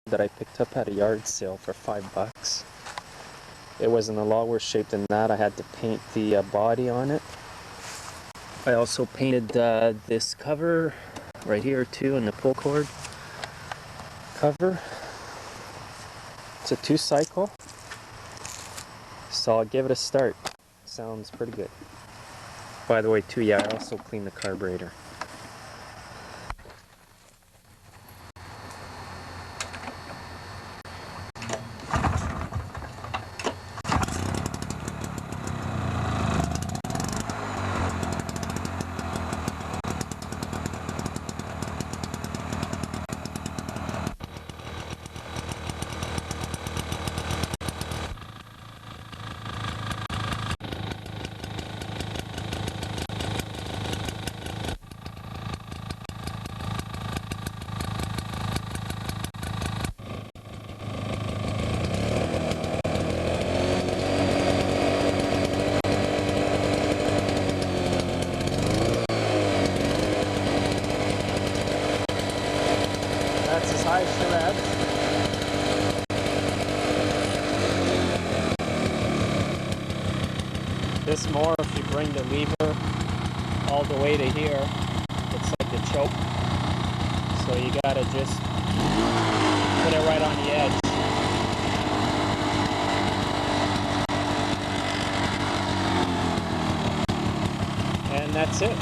that I picked up at a yard sale for $5. It was in a lot worse shape than that. I had to paint the body on it. I also painted this cover right here too, and the pull cord cover. It's a 2-cycle, so I'll give it a start. Sounds pretty good. By the way too, yeah, I also cleaned the carburetor. That's as high as she revs. This more, if you bring the lever all the way to here, it's like the choke. So you gotta just put it right on the edge. And that's it.